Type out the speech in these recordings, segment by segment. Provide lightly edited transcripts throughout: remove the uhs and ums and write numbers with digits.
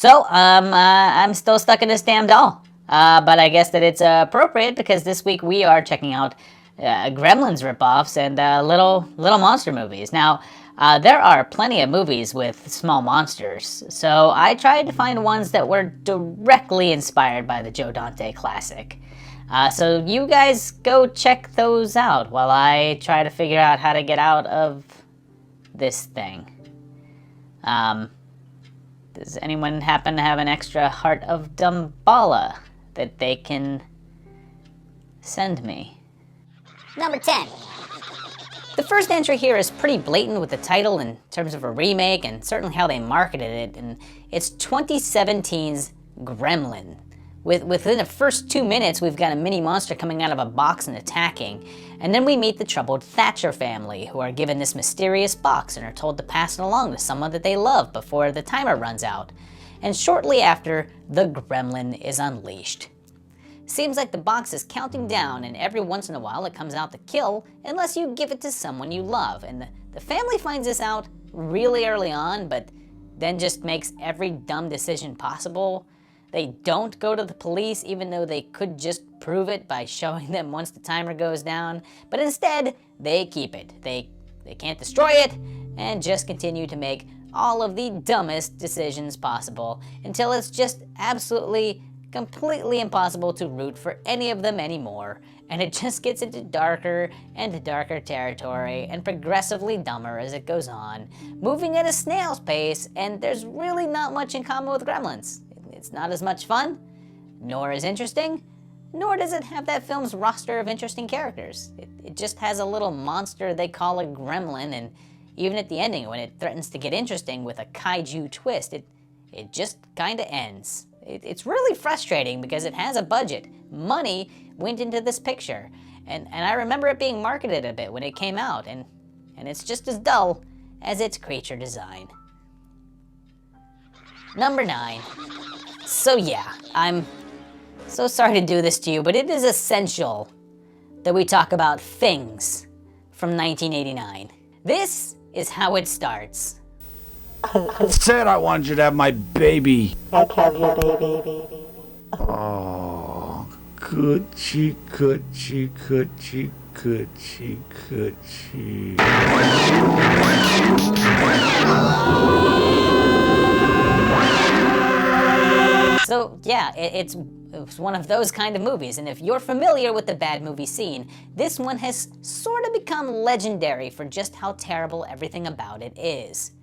I'm still stuck in this damn doll. But I guess that it's appropriate because this week we are checking out Gremlins ripoffs and little monster movies. Now, there are plenty of movies with small monsters, so I tried to find ones that were directly inspired by the Joe Dante classic. So you guys go check those out while I try to figure out how to get out of this thing. Does anyone happen to have an extra heart of Dumbala that they can send me? Number 10. The first entry here is pretty blatant with the title in terms of a remake and certainly how they marketed it, and it's 2017's Gremlin. Within the first 2 minutes, we've got a mini monster coming out of a box and attacking, and then we meet the troubled Thatcher family, who are given this mysterious box and are told to pass it along to someone that they love before the timer runs out. And shortly after, the Gremlin is unleashed. Seems like the box is counting down, and every once in a while it comes out to kill unless you give it to someone you love. And the family finds this out really early on, but then just makes every dumb decision possible. They don't go to the police, even though they could just prove it by showing them once the timer goes down, but instead, they keep it. They can't destroy it, and just continue to make all of the dumbest decisions possible until it's just absolutely, completely impossible to root for any of them anymore, and it just gets into darker and darker territory and progressively dumber as it goes on, moving at a snail's pace, and there's really not much in common with Gremlins. It's not as much fun, nor as interesting, nor does it have that film's roster of interesting characters. It just has a little monster they call a gremlin, and even at the ending, when it threatens to get interesting with a kaiju twist, it just kinda ends. It's really frustrating because it has a budget. Money went into this picture, and I remember it being marketed a bit when it came out, and it's just as dull as its creature design. Number 9. So yeah, I'm so sorry to do this to you, but it is essential that we talk about Things from 1989. This is how it starts. I said I wanted you to have my baby. I'd have your baby. Oh, coochie, coochie, coochie, coochie, coochie. So yeah, it's one of those kind of movies, and if you're familiar with the bad movie scene, this one has sort of become legendary for just how terrible everything about it is.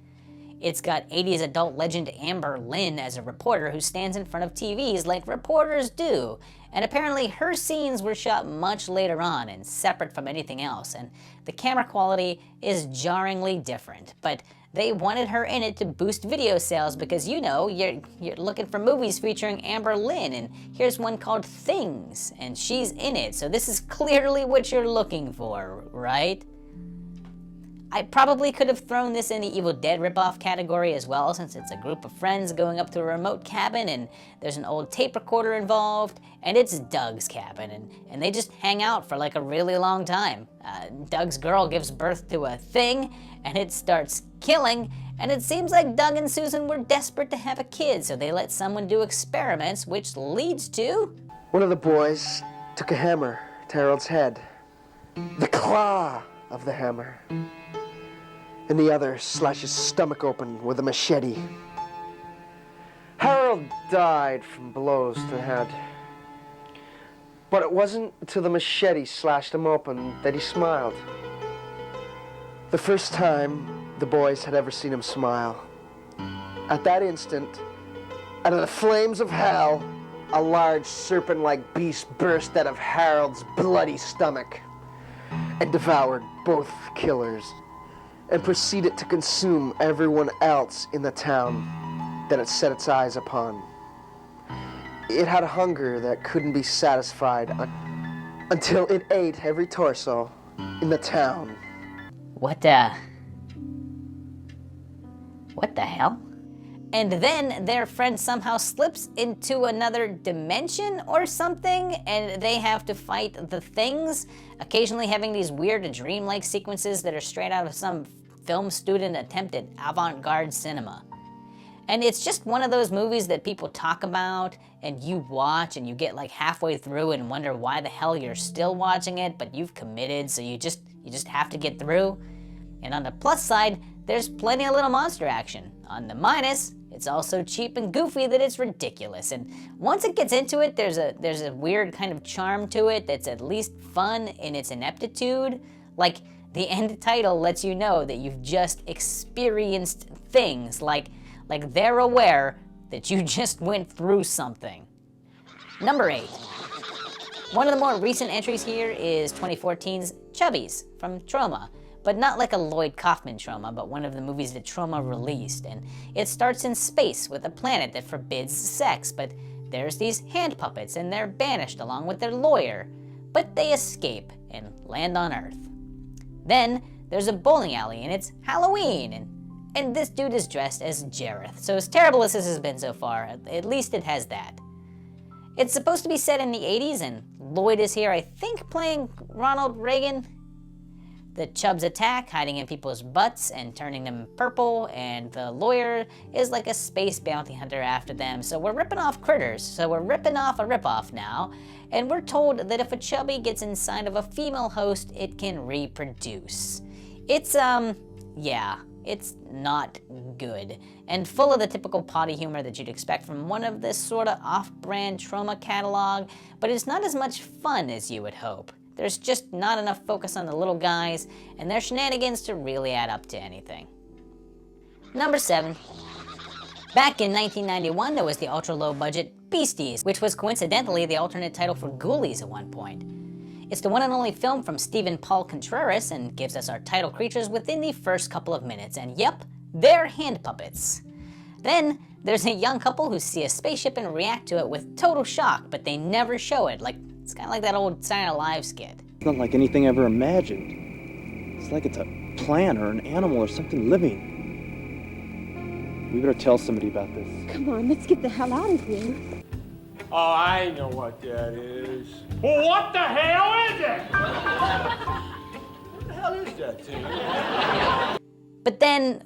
It's got 80s adult legend Amber Lynn as a reporter who stands in front of TVs like reporters do, and apparently her scenes were shot much later on and separate from anything else, and the camera quality is jarringly different, but they wanted her in it to boost video sales because, you know, you're looking for movies featuring Amber Lynn, and here's one called Things, and she's in it, so this is clearly what you're looking for, right? I probably could have thrown this in the Evil Dead ripoff category as well, since it's a group of friends going up to a remote cabin and there's an old tape recorder involved, and it's Doug's cabin, and they just hang out for like a really long time. Doug's girl gives birth to a thing, and it starts killing, and it seems like Doug and Susan were desperate to have a kid, so they let someone do experiments, which leads to... One of the boys took a hammer to Harold's head, the claw of the hammer, and the other slashed his stomach open with a machete. Harold died from blows to the head. But it wasn't until the machete slashed him open that he smiled. The first time the boys had ever seen him smile. At that instant, out of the flames of hell, a large serpent-like beast burst out of Harold's bloody stomach and devoured both killers, and proceeded to consume everyone else in the town that it set its eyes upon. It had a hunger that couldn't be satisfied until it ate every torso in the town. What the hell? And then their friend somehow slips into another dimension or something, and they have to fight the things, occasionally having these weird dreamlike sequences that are straight out of some film student attempt at avant-garde cinema. And it's just one of those movies that people talk about and you watch and you get like halfway through and wonder why the hell you're still watching it, but you've committed, so you just have to get through. And on the plus side, there's plenty of little monster action. On the minus, it's also cheap and goofy that it's ridiculous. And once it gets into it, there's a weird kind of charm to it that's at least fun in its ineptitude. Like, the end title lets you know that you've just experienced things, like they're aware that you just went through something. Number 8. One of the more recent entries here is 2014's Chubbies from Troma, but not like a Lloyd Kaufman Troma, but one of the movies that Troma released. And it starts in space with a planet that forbids sex, but there's these hand puppets and they're banished along with their lawyer, but they escape and land on Earth. Then there's a bowling alley and it's Halloween, and this dude is dressed as Jareth. So as terrible as this has been so far, at least it has that. It's supposed to be set in the 80s, and Lloyd is here, I think, playing Ronald Reagan. The Chubs attack, hiding in people's butts and turning them purple, and the lawyer is like a space bounty hunter after them. So we're ripping off critters, so we're ripping off a ripoff now, and we're told that if a chubby gets inside of a female host, it can reproduce. It's, yeah, it's not good, and full of the typical potty humor that you'd expect from one of this sort of off-brand Troma catalog, but it's not as much fun as you would hope. There's just not enough focus on the little guys and their shenanigans to really add up to anything. Number 7. Back in 1991, there was the ultra-low-budget Beasties, which was coincidentally the alternate title for Ghoulies at one point. It's the one and only film from Stephen Paul Contreras and gives us our title creatures within the first couple of minutes, and yep, they're hand puppets. Then there's a young couple who see a spaceship and react to it with total shock, but they never show it. It's kind of like that old Saturday Night Live skit. It's not like anything ever imagined. It's like it's a plant or an animal or something living. We better tell somebody about this. Come on, let's get the hell out of here. Oh, I know what that is. Well, what the hell is it? What the hell is that thing? But then,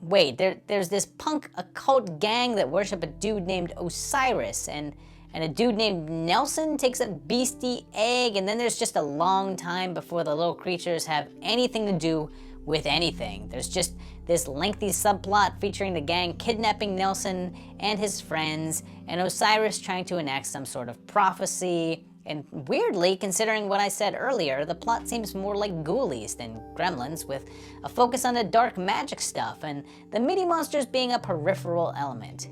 wait, there's this punk occult gang that worship a dude named Osiris, and a dude named Nelson takes a beastie egg, and then there's just a long time before the little creatures have anything to do with anything. There's just this lengthy subplot featuring the gang kidnapping Nelson and his friends, and Osiris trying to enact some sort of prophecy. And weirdly, considering what I said earlier, the plot seems more like Ghoulies than Gremlins, with a focus on the dark magic stuff and the mini monsters being a peripheral element.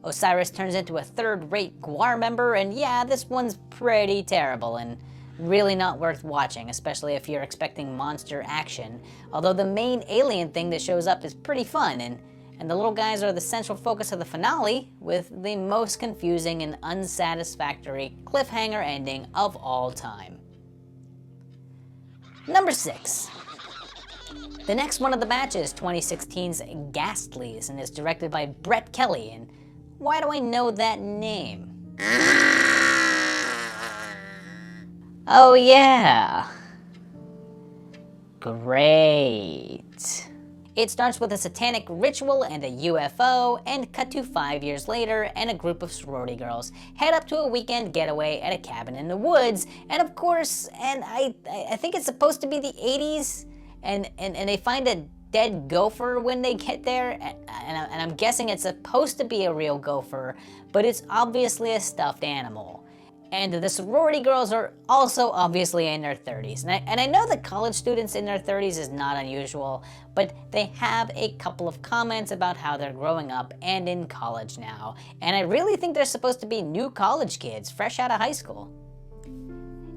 Osiris turns into a third-rate Gwar member, and yeah, this one's pretty terrible and really not worth watching, especially if you're expecting monster action, although the main alien thing that shows up is pretty fun, and the little guys are the central focus of the finale, with the most confusing and unsatisfactory cliffhanger ending of all time. Number 6. The next one of the batch is 2016's GHASTLIES, and is directed by Brett Kelly, and why do I know that name? Oh yeah. Great. It starts with a satanic ritual and a UFO, and cut to 5 years later, and a group of sorority girls head up to a weekend getaway at a cabin in the woods, and of course, and I think it's supposed to be the 80s, and they find a dead gopher when they get there, and I'm guessing it's supposed to be a real gopher, but it's obviously a stuffed animal. And the sorority girls are also obviously in their 30s. And I know that college students in their 30s is not unusual, but they have a couple of comments about how they're growing up and in college now. And I really think they're supposed to be new college kids, fresh out of high school.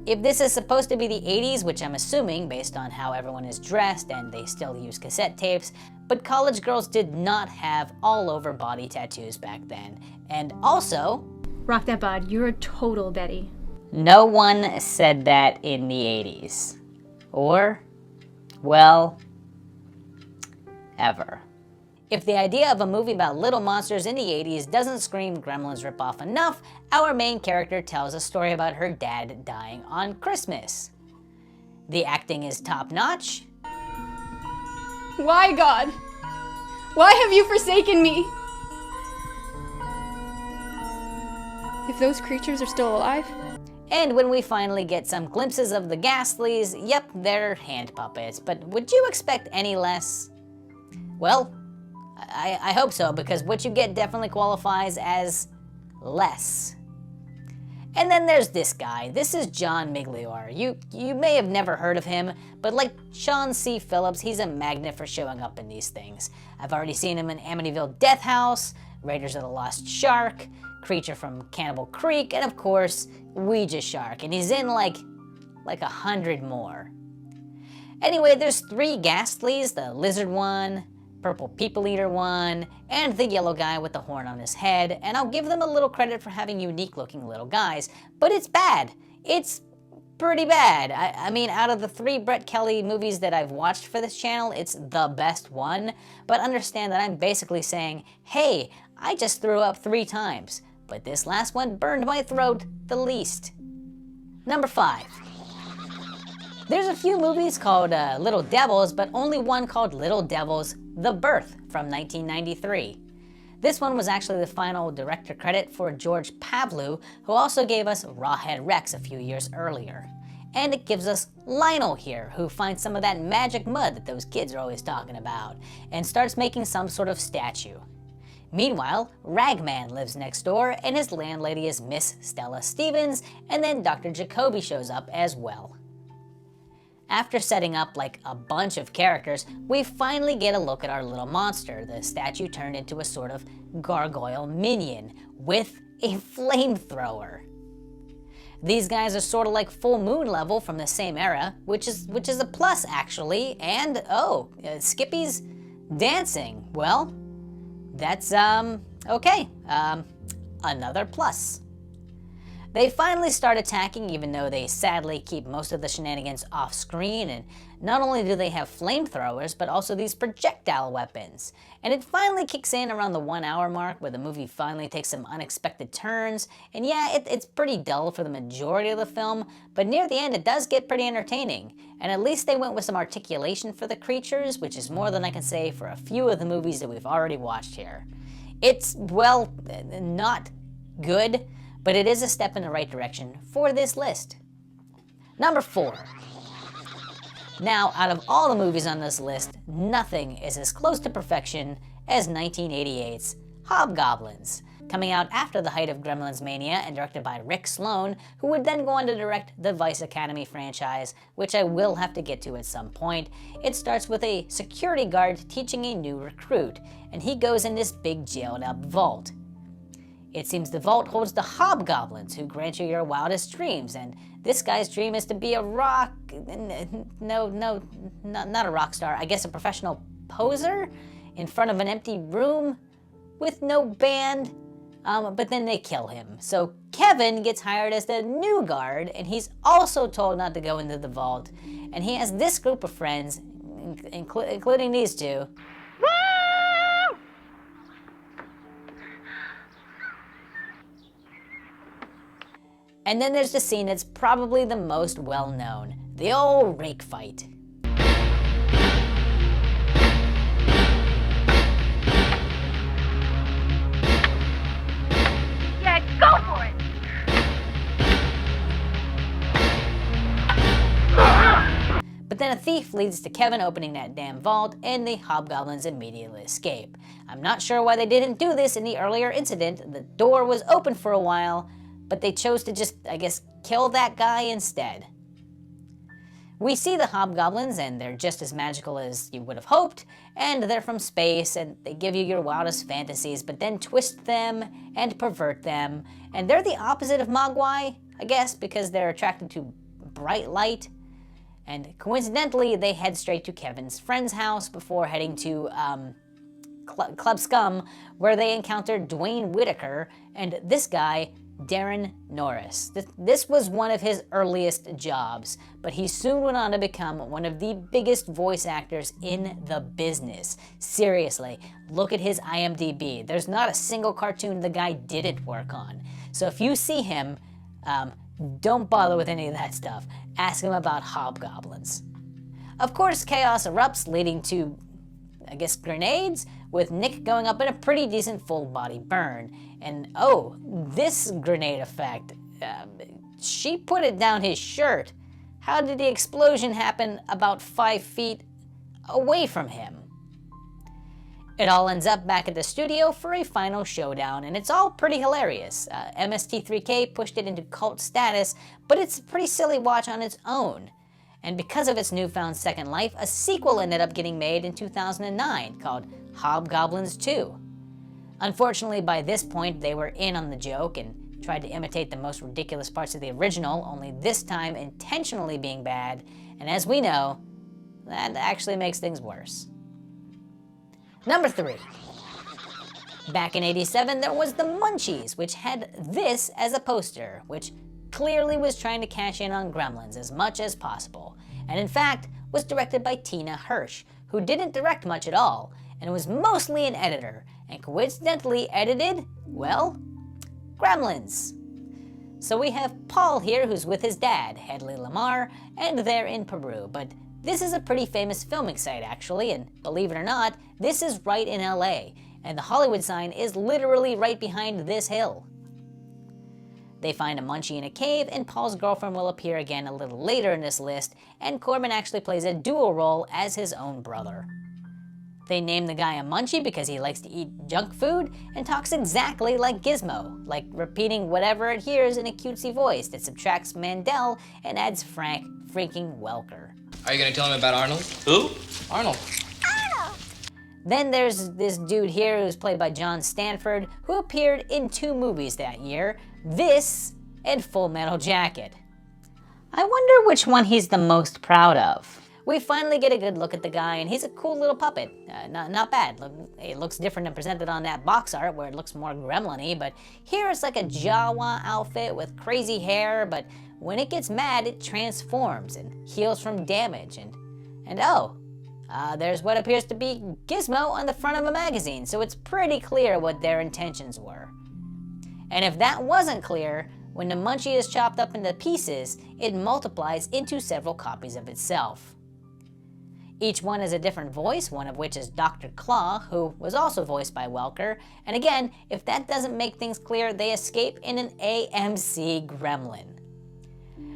If this is supposed to be the 80s, which I'm assuming based on how everyone is dressed and they still use cassette tapes, but college girls did not have all over body tattoos back then. And also, Rock that bod, you're a total Betty. no one said that in the 80s. Or, well, ever. If the idea of a movie about little monsters in the 80s doesn't scream Gremlins ripoff enough, our main character tells a story about her dad dying on Christmas. The acting is top-notch. Why, God? Why have you forsaken me? If those creatures are still alive? And when we finally get some glimpses of the Ghastlies, yep, they're hand puppets. But would you expect any less? Well, I hope so, because what you get definitely qualifies as less. And then there's this guy. This is John Migliore. You may have never heard of him, but like Sean C. Phillips, he's a magnet for showing up in these things. I've already seen him in Amityville Death House, Raiders of the Lost Shark, Creature from Cannibal Creek, and of course, Ouija Shark. And he's in like 100 more. Anyway, there's 3 Ghastlies, the lizard one, purple people eater one, and the yellow guy with the horn on his head, and I'll give them a little credit for having unique looking little guys, but it's bad. It's pretty bad. I mean, out of the 3 Brett Kelly movies that I've watched for this channel, it's the best one, but understand that I'm basically saying, hey, I just threw up 3 times, but this last one burned my throat the least. Number 5. There's a few movies called Little Devils, but only one called Little Devils: The Birth from 1993. This one was actually the final director credit for George Pavlou, who also gave us Rawhead Rex a few years earlier. And it gives us Lionel here, who finds some of that magic mud that those kids are always talking about, and starts making some sort of statue. Meanwhile, Ragman lives next door, and his landlady is Miss Stella Stevens, and then Dr. Jacoby shows up as well. After setting up like a bunch of characters, we finally get a look at our little monster, the statue turned into a sort of gargoyle minion with a flamethrower. These guys are sort of like Full Moon level from the same era, which is a plus actually, and oh, Skippy's dancing. Well, that's okay, another plus. They finally start attacking, even though they sadly keep most of the shenanigans off screen, and not only do they have flamethrowers, but also these projectile weapons. And it finally kicks in around the 1 hour mark, where the movie finally takes some unexpected turns, and yeah, it's pretty dull for the majority of the film, but near the end it does get pretty entertaining, and at least they went with some articulation for the creatures, which is more than I can say for a few of the movies that we've already watched here. It's, well, not good, but it is a step in the right direction for this list. Number 4. Now, out of all the movies on this list, nothing is as close to perfection as 1988's Hobgoblins, coming out after the height of Gremlins mania and directed by Rick Sloan, who would then go on to direct the Vice Academy franchise, which I will have to get to at some point. It starts with a security guard teaching a new recruit, and he goes in this big jailed up vault. It seems the vault holds the hobgoblins who grant you your wildest dreams, and this guy's dream is to be a not a rock star, I guess a professional poser in front of an empty room with no band, but then they kill him. So Kevin gets hired as the new guard, and he's also told not to go into the vault, and he has this group of friends, including these two. And then there's the scene that's probably the most well-known, the old rake fight. Yeah, go for it! But then a thief leads to Kevin opening that damn vault, and the hobgoblins immediately escape. I'm not sure why they didn't do this in the earlier incident. The door was open for a while, but they chose to just, I guess, kill that guy instead. We see the hobgoblins, and they're just as magical as you would have hoped, and they're from space, and they give you your wildest fantasies, but then twist them and pervert them, and they're the opposite of Mogwai, I guess, because they're attracted to bright light, and coincidentally, they head straight to Kevin's friend's house before heading to Club Scum, where they encounter Dwayne Whitaker, and this guy, Darren Norris. This was one of his earliest jobs, but he soon went on to become one of the biggest voice actors in the business. Seriously, look at his IMDb. There's not a single cartoon the guy didn't work on. So if you see him, don't bother with any of that stuff. Ask him about hobgoblins. Of course, chaos erupts, leading to I guess, grenades, with Nick going up in a pretty decent full body burn. And oh, this grenade effect, she put it down his shirt. How did the explosion happen about 5 feet away from him? It all ends up back at the studio for a final showdown, and it's all pretty hilarious. MST3K pushed it into cult status, but it's a pretty silly watch on its own. And because of its newfound second life, a sequel ended up getting made in 2009 called Hobgoblins 2. Unfortunately, by this point, they were in on the joke and tried to imitate the most ridiculous parts of the original, only this time intentionally being bad, and as we know, that actually makes things worse. Number 3. Back in '87, there was the Munchies, which had this as a poster, which clearly was trying to cash in on Gremlins as much as possible, and in fact, was directed by Tina Hirsch, who didn't direct much at all, and was mostly an editor, and coincidentally edited, well, Gremlins. So we have Paul here, who's with his dad, Hedley Lamar, and they're in Peru, but this is a pretty famous filming site actually, and believe it or not, this is right in LA, and the Hollywood sign is literally right behind this hill. They find a Munchie in a cave, and Paul's girlfriend will appear again a little later in this list, and Corman actually plays a dual role as his own brother. They name the guy a Munchie because he likes to eat junk food and talks exactly like Gizmo, like repeating whatever it hears in a cutesy voice that subtracts Mandel and adds Frank freaking Welker. Are you gonna tell him about Arnold? Who? Arnold. Then there's this dude here who's played by John Stanford, who appeared in 2 movies that year, this and Full Metal Jacket. I wonder which one he's the most proud of. We finally get a good look at the guy, and he's a cool little puppet. Not bad. It looks different than presented on that box art where it looks more gremlin-y, but here it's like a Jawa outfit with crazy hair, but when it gets mad, it transforms and heals from damage. And oh, there's what appears to be Gizmo on the front of a magazine, so it's pretty clear what their intentions were. And if that wasn't clear, when the Munchie is chopped up into pieces, it multiplies into several copies of itself. Each one has a different voice, one of which is Dr. Claw, who was also voiced by Welker, and again, if that doesn't make things clear, they escape in an AMC Gremlin.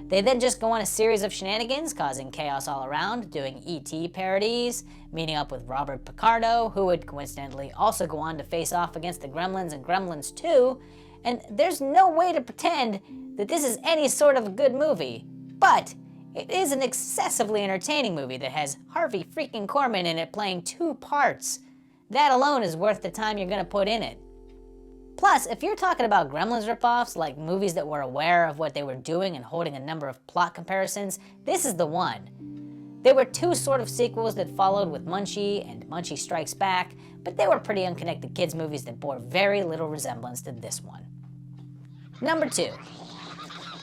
They then just go on a series of shenanigans, causing chaos all around, doing E.T. parodies, meeting up with Robert Picardo, who would coincidentally also go on to face off against the Gremlins in Gremlins 2, and there's no way to pretend that this is any sort of a good movie, but it is an excessively entertaining movie that has Harvey freaking Korman in it playing 2 parts. That alone is worth the time you're gonna put in it. Plus, if you're talking about Gremlins ripoffs, like movies that were aware of what they were doing and holding a number of plot comparisons, this is the one. There were 2 sort of sequels that followed with Munchie and Munchie Strikes Back, but they were pretty unconnected kids movies that bore very little resemblance to this one. Number 2.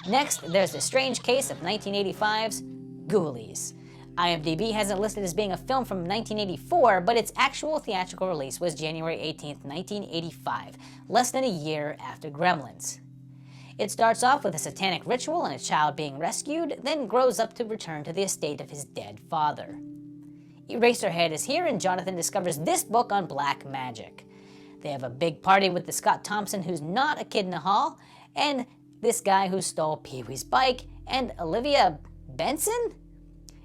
Next, there's the strange case of 1985's Ghoulies. IMDb has it listed as being a film from 1984, but its actual theatrical release was January 18th, 1985, less than a year after Gremlins. It starts off with a satanic ritual and a child being rescued, then grows up to return to the estate of his dead father. Eraserhead is here, and Jonathan discovers this book on black magic. They have a big party with the Scott Thompson who's not a kid in the hall, and this guy who stole Pee-wee's bike, and Olivia Benson?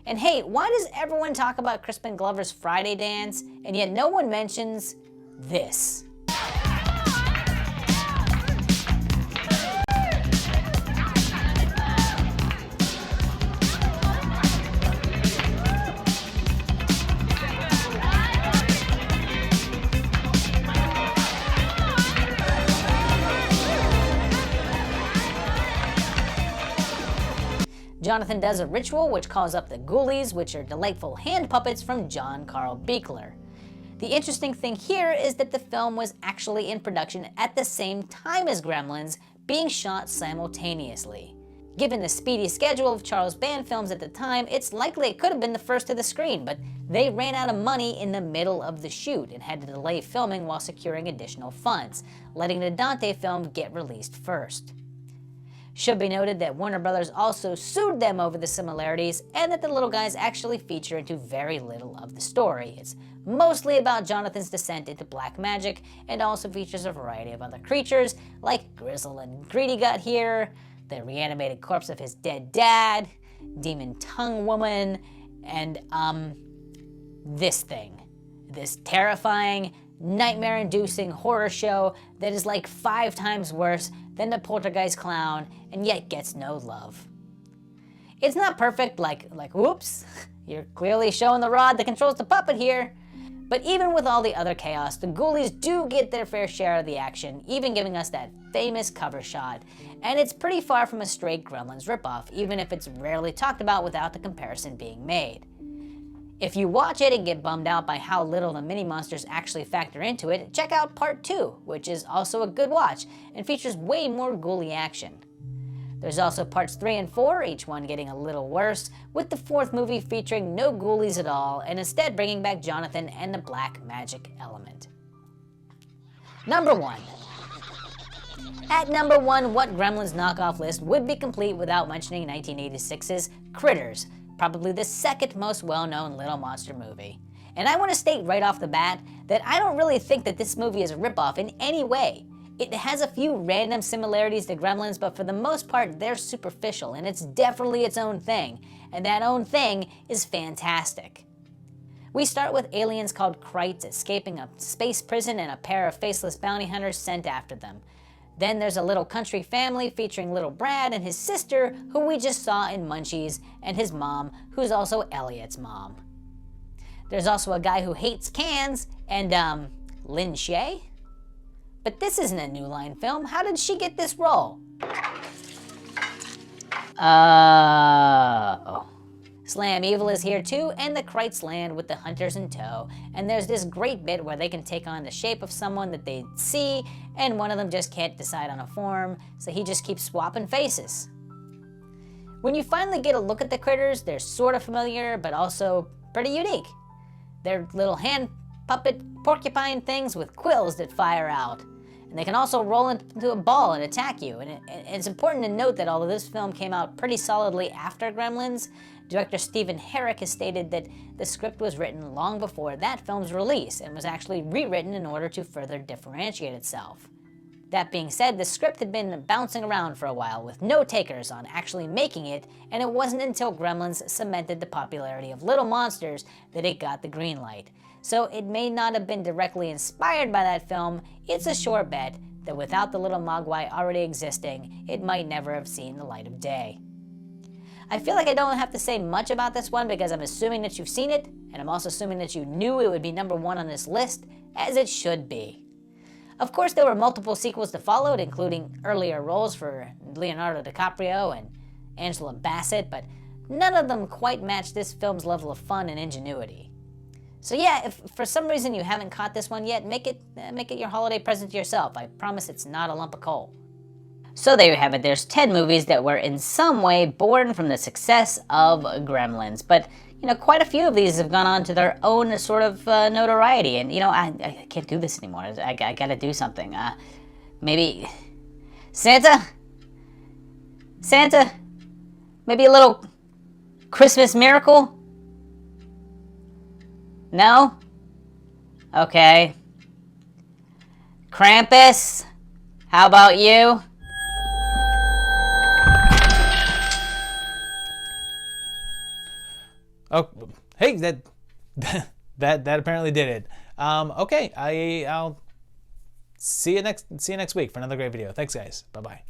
And hey, why does everyone talk about Crispin Glover's Friday dance, and yet no one mentions this? Jonathan does a ritual which calls up the Ghoulies, which are delightful hand puppets from John Carl Buechler. The interesting thing here is that the film was actually in production at the same time as Gremlins, being shot simultaneously. Given the speedy schedule of Charles Band films at the time, it's likely it could have been the first to the screen, but they ran out of money in the middle of the shoot and had to delay filming while securing additional funds, letting the Dante film get released first. Should be noted that Warner Brothers also sued them over the similarities, and that the little guys actually feature into very little of the story. It's mostly about Jonathan's descent into black magic, and also features a variety of other creatures, like Grizzle and Greedy Gut here, the reanimated corpse of his dead dad, Demon Tongue Woman, and, this thing. This terrifying, nightmare-inducing horror show that is like 5 times worse than the Poltergeist clown and yet gets no love. It's not perfect, like whoops, you're clearly showing the rod that controls the puppet here. But even with all the other chaos, the Ghoulies do get their fair share of the action, even giving us that famous cover shot. And it's pretty far from a straight Gremlins ripoff, even if it's rarely talked about without the comparison being made. If you watch it and get bummed out by how little the mini-monsters actually factor into it, check out Part 2, which is also a good watch, and features way more ghoulie action. There's also Parts 3 and 4, each one getting a little worse, with the 4th movie featuring no ghoulies at all, and instead bringing back Jonathan and the black magic element. Number 1. At number 1, what Gremlins knockoff list would be complete without mentioning 1986's Critters, probably the second most well-known Little Monster movie. And I want to state right off the bat that I don't really think that this movie is a ripoff in any way. It has a few random similarities to Gremlins, but for the most part they're superficial, and it's definitely its own thing, and that own thing is fantastic. We start with aliens called Krites escaping a space prison and a pair of faceless bounty hunters sent after them. Then there's a little country family featuring little Brad and his sister, who we just saw in Munchies, and his mom, who's also Elliot's mom. There's also a guy who hates cans, and, Lin Shaye? But this isn't a New Line film. How did she get this role? Oh. Slam Evil is here too, and the Krites land with the hunters in tow, and there's this great bit where they can take on the shape of someone that they see, and one of them just can't decide on a form, so he just keeps swapping faces. When you finally get a look at the critters, they're sort of familiar, but also pretty unique. They're little hand puppet porcupine things with quills that fire out. And they can also roll into a ball and attack you. And it's important to note that although this film came out pretty solidly after Gremlins, director Stephen Herrick has stated that the script was written long before that film's release and was actually rewritten in order to further differentiate itself. That being said, the script had been bouncing around for a while with no takers on actually making it, and it wasn't until Gremlins cemented the popularity of Little Monsters that it got the green light. So it may not have been directly inspired by that film. It's a sure bet that without the little Mogwai already existing, it might never have seen the light of day. I feel like I don't have to say much about this one because I'm assuming that you've seen it, and I'm also assuming that you knew it would be number 1 on this list, as it should be. Of course, there were multiple sequels to follow, including earlier roles for Leonardo DiCaprio and Angela Bassett, but none of them quite matched this film's level of fun and ingenuity. So yeah, if for some reason you haven't caught this one yet, make it your holiday present to yourself. I promise it's not a lump of coal. So there you have it. There's 10 movies that were in some way born from the success of Gremlins. But, you know, quite a few of these have gone on to their own sort of notoriety. And, you know, I can't do this anymore. I gotta do something. Maybe... Santa? Maybe a little Christmas miracle? No? Okay. Krampus? How about you? Oh, hey, that apparently did it. Okay, I'll see you next week for another great video. Thanks, guys. Bye-bye.